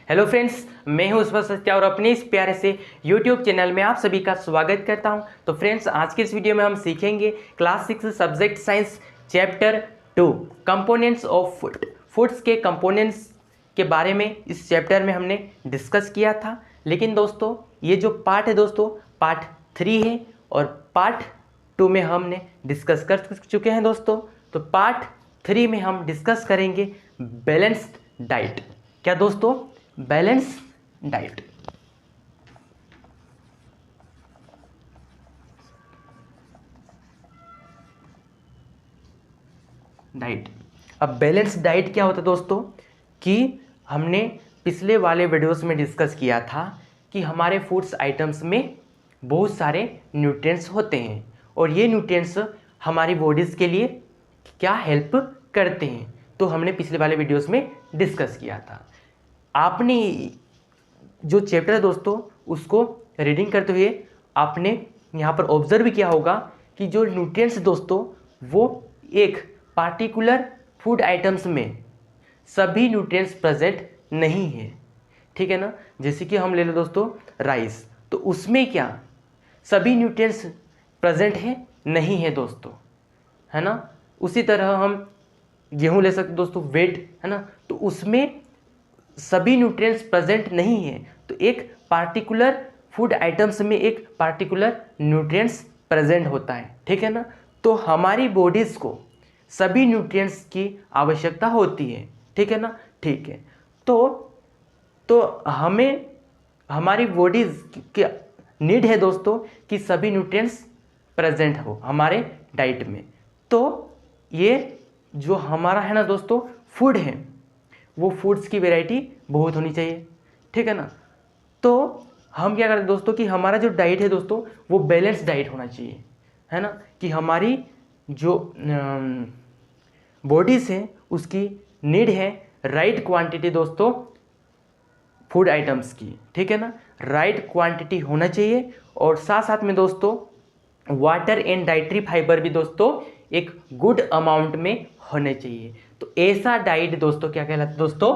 Hello friends, मैं हूं उस्मान सत्या और अपने इस प्यारे से यूट्यूब चैनल में आप सभी का स्वागत करता हूं। तो फ्रेंड्स, आज के इस वीडियो में हम सीखेंगे class 6 subject science chapter 2 components of food. Foods के कंपोनेंट्स के बारे में इस चैप्टर में हमने डिस्कस किया था। लेकिन दोस्तों, ये जो पार्ट है दोस्तों, पार्ट 3 है और पार्ट 2 में हमने डिस्कस कर चुके हैं दोस्तों। तो पार्ट 3 में हम डिस्कस करेंगे बैलेंस्ड डाइट। क्या दोस्तों? Balance diet. अब बैलेंस डाइट क्या होता है दोस्तों? कि हमने पिछले वाले वीडियोस में डिस्कस किया था कि हमारे फूड्स आइटम्स में बहुत सारे न्यूट्रिएंट्स होते हैं और ये न्यूट्रिएंट्स हमारी बॉडीज़ के लिए क्या हेल्प करते हैं। तो हमने पिछले वाले वीडियोस में डिस्कस किया था। आपने जो चैप्टर है दोस्तों, उसको रीडिंग करते हुए आपने यहाँ पर ऑब्जर्व किया होगा कि जो न्यूट्रिएंट्स दोस्तों, वो एक पार्टिकुलर फूड आइटम्स में सभी न्यूट्रिएंट्स प्रेजेंट नहीं है। ठीक है ना? जैसे कि हम ले लो दोस्तों राइस, तो उसमें क्या सभी न्यूट्रिएंट्स प्रेजेंट है? नहीं है दोस्तों, है ना। उसी तरह हम गेहूँ ले सकते दोस्तों, वेट, है ना, तो उसमें सभी न्यूट्रिएंट्स प्रेजेंट नहीं है। तो एक पार्टिकुलर फूड आइटम्स में एक पार्टिकुलर न्यूट्रिएंट्स प्रेजेंट होता है। ठीक है ना। तो हमारी बॉडीज़ को सभी न्यूट्रिएंट्स की आवश्यकता होती है। ठीक है ना। ठीक है। तो हमें हमारी बॉडीज़ की नीड है दोस्तों कि सभी न्यूट्रिएंट्स प्रेजेंट हो हमारे डाइट में। तो ये जो हमारा है ना दोस्तों फूड है, वो फूड्स की वैरायटी बहुत होनी चाहिए। ठीक है ना। तो हम क्या करते हैं दोस्तों कि हमारा जो डाइट है दोस्तों, वो बैलेंस डाइट होना चाहिए, है ना। कि हमारी जो बॉडीज़ है उसकी नीड है राइट क्वांटिटी दोस्तों फूड आइटम्स की। ठीक है ना। राइट क्वांटिटी होना चाहिए और साथ साथ में दोस्तों वाटर एंड डाइटरी फाइबर भी दोस्तों एक गुड अमाउंट में होने चाहिए। तो ऐसा डाइट दोस्तों क्या कहलाता है दोस्तों?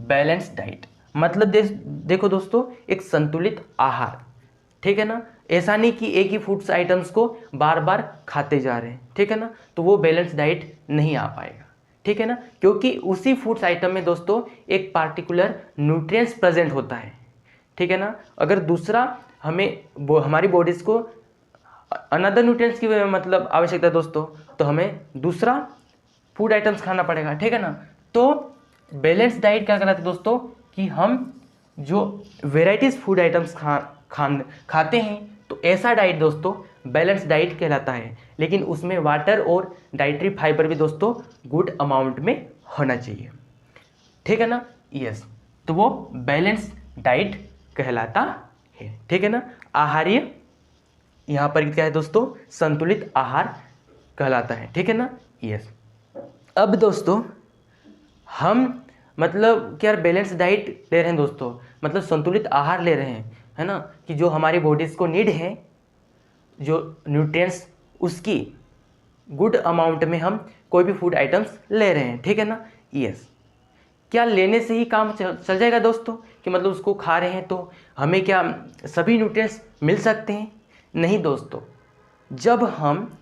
Balance diet. मतलब देखो दोस्तों, एक संतुलित आहार। ठीक है ना। ऐसा नहीं कि एक ही फूड्स आइटम्स को बार बार खाते जा रहे हैं। ठीक है ना। तो वो बैलेंस डाइट नहीं आ पाएगा। ठीक है ना। क्योंकि उसी फूड्स आइटम में दोस्तों एक पार्टिकुलर न्यूट्रिएंट्स प्रेजेंट होता है। ठीक है ना। अगर दूसरा हमारी बॉडीज़ को अनदर न्यूट्रिएंट्स की मतलब आवश्यकता है दोस्तों, तो हमें दूसरा फूड आइटम्स खाना पड़ेगा। ठीक है ना। तो बैलेंस डाइट क्या कहलाता है दोस्तों? कि हम जो वेराइटीज़ फूड आइटम्स खाते हैं, तो ऐसा डाइट दोस्तों बैलेंस डाइट कहलाता है। लेकिन उसमें वाटर और डाइटरी फाइबर भी दोस्तों गुड अमाउंट में होना चाहिए। ठीक है ना। यस। तो वो बैलेंस डाइट कहलाता है। ठीक है ना। आहार्य यहाँ पर क्या है दोस्तों? संतुलित आहार कहलाता है। ठीक है ना। यस। अब दोस्तों हम मतलब क्या बैलेंस डाइट ले रहे हैं दोस्तों, मतलब संतुलित आहार ले रहे हैं, है ना। कि जो हमारी बॉडीज़ को नीड है, जो न्यूट्रिएंट्स, उसकी गुड अमाउंट में हम कोई भी फूड आइटम्स ले रहे हैं। ठीक है ना। यस। क्या लेने से ही काम चल जाएगा दोस्तों? कि मतलब उसको खा रहे हैं तो हमें क्या सभी न्यूट्रिएंट्स मिल सकते हैं? नहीं दोस्तों। जब हम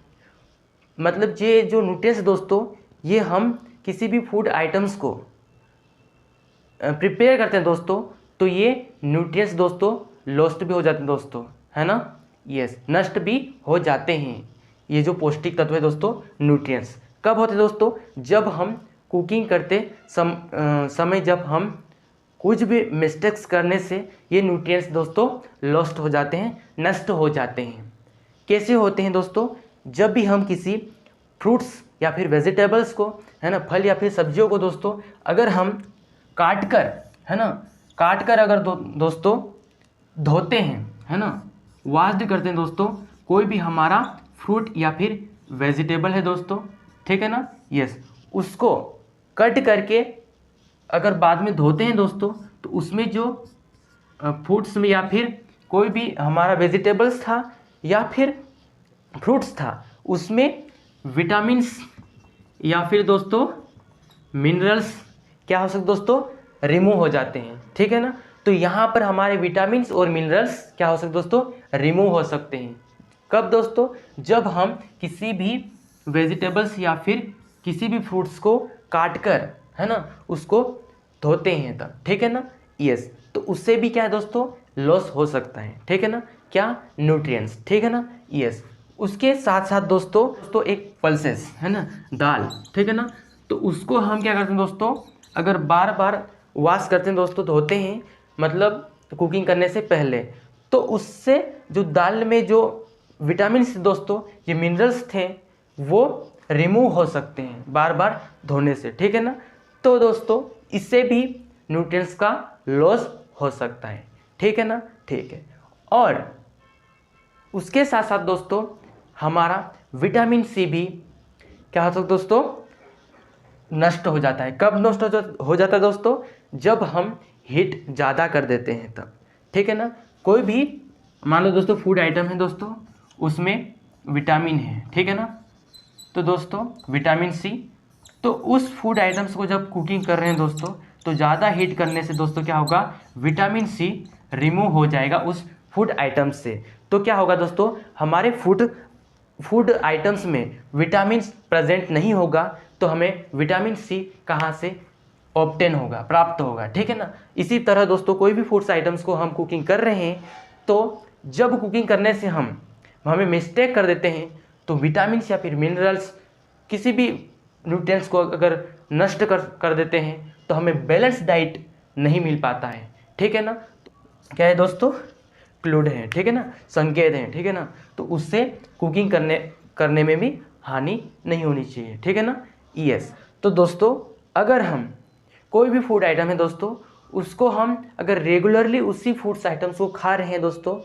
मतलब ये जो न्यूट्रिएंट्स दोस्तों, ये हम किसी भी फूड आइटम्स को प्रिपेयर करते हैं दोस्तों, तो ये न्यूट्रिएंट्स दोस्तों लॉस्ट भी हो जाते हैं दोस्तों, है ना। यस, नष्ट भी हो जाते हैं। ये जो पौष्टिक तत्व है दोस्तों, न्यूट्रिएंट्स कब होते हैं दोस्तों? जब हम कुकिंग करते समय जब हम कुछ भी मिस्टेक्स करने से ये न्यूट्रिएंट्स दोस्तों लॉस्ट हो जाते हैं, नष्ट हो जाते हैं। कैसे होते हैं दोस्तों? जब भी हम किसी फ्रूट्स या फिर वेजिटेबल्स को, है ना, फल या फिर सब्जियों को दोस्तों अगर हम काट कर, है ना, काट कर अगर दोस्तों धोते हैं, है ना, वॉश करते हैं दोस्तों, कोई भी हमारा फ्रूट या फिर वेजिटेबल है दोस्तों, ठीक है ना, यस, उसको कट करके अगर बाद में धोते हैं दोस्तों, तो उसमें जो फ्रूट्स में या फिर कोई भी हमारा वेजिटेबल्स था या फिर फ्रूट्स था, उसमें विटामिन्स या फिर दोस्तों मिनरल्स क्या हो सकते दोस्तों? रिमूव हो जाते हैं, ठीक है ना। तो यहाँ पर हमारे विटामिन्स और मिनरल्स क्या हो सकते दोस्तों, रिमूव हो सकते हैं। कब दोस्तों, जब हम किसी भी वेजिटेबल्स या फिर किसी भी फ्रूट्स को काट कर, है ना, उसको धोते हैं तब, ठीक है ना। यस, तो उससे भी क्या है दोस्तों, लॉस हो सकता है, ठीक है ना, क्या, न्यूट्रिएंट्स, ठीक है ना। यस, उसके साथ साथ दोस्तों एक पल्सेस है ना, दाल, ठीक है ना, तो उसको हम क्या करते हैं दोस्तों, अगर बार बार वॉश करते हैं दोस्तों, धोते हैं, मतलब कुकिंग करने से पहले, तो उससे जो दाल में जो विटामिन दोस्तों, ये मिनरल्स थे, वो रिमूव हो सकते हैं बार बार धोने से, ठीक है ना। तो दोस्तों इससे भी न्यूट्रिएंट्स का लॉस हो सकता है, ठीक है ना, ठीक है। और उसके साथ साथ दोस्तों हमारा विटामिन सी भी क्या हो सकता है दोस्तों, नष्ट हो जाता है। कब नष्ट हो जाता है दोस्तों, जब हम हीट ज़्यादा कर देते हैं तब, ठीक है ना। कोई भी मान लो दोस्तों फूड आइटम है दोस्तों, उसमें विटामिन है, ठीक है ना, तो दोस्तों विटामिन सी, तो उस फूड आइटम्स को जब कुकिंग कर रहे हैं दोस्तों, तो ज़्यादा हीट करने से दोस्तों क्या होगा, विटामिन सी रिमूव हो जाएगा उस फूड आइटम्स से। तो क्या होगा दोस्तों, हमारे फूड आइटम्स में विटामिन प्रेजेंट नहीं होगा, तो हमें विटामिन सी कहाँ से ऑब्टेन होगा, प्राप्त होगा, ठीक है ना। इसी तरह दोस्तों कोई भी फूड्स आइटम्स को हम कुकिंग कर रहे हैं, तो जब कुकिंग करने से हमें मिस्टेक कर देते हैं, तो विटामिन या फिर मिनरल्स किसी भी न्यूट्रिएंट्स को अगर नष्ट कर देते हैं, तो हमें बैलेंस डाइट नहीं मिल पाता है, ठीक है ना। क्या है दोस्तों, क्लूड है, ठीक है ना, संकेत हैं, ठीक है ना। तो उससे कुकिंग करने में भी हानि नहीं होनी चाहिए, ठीक है ना। यस, तो दोस्तों अगर हम कोई भी फूड आइटम है दोस्तों, उसको हम अगर रेगुलरली उसी फूड्स आइटम्स को खा रहे हैं दोस्तों,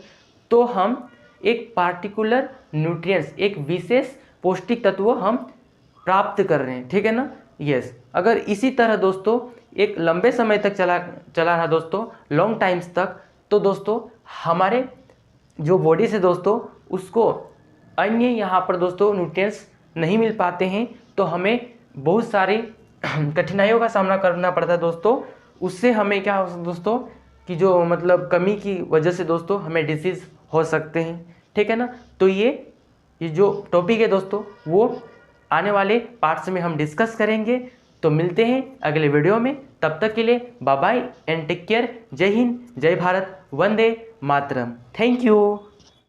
तो हम एक पार्टिकुलर न्यूट्रिएंट्स, एक विशेष पौष्टिक तत्व हम प्राप्त कर रहे हैं, ठीक है ना। यस, अगर इसी तरह दोस्तों एक लंबे समय तक चला रहा दोस्तों, लॉन्ग टाइम्स तक, तो दोस्तों हमारे जो बॉडी से दोस्तों उसको अन्य यहाँ पर दोस्तों न्यूट्रिएंट्स नहीं मिल पाते हैं, तो हमें बहुत सारी कठिनाइयों का सामना करना पड़ता है दोस्तों। उससे हमें क्या हो दोस्तों, कि जो मतलब कमी की वजह से दोस्तों हमें डिसीज़ हो सकते हैं, ठीक है ना। तो ये जो टॉपिक है दोस्तों, वो आने वाले पार्ट्स में हम डिस्कस करेंगे। तो मिलते हैं अगले वीडियो में, तब तक के लिए bye bye and take care. जय हिंद, जय भारत, वंदे मातरम। Thank you.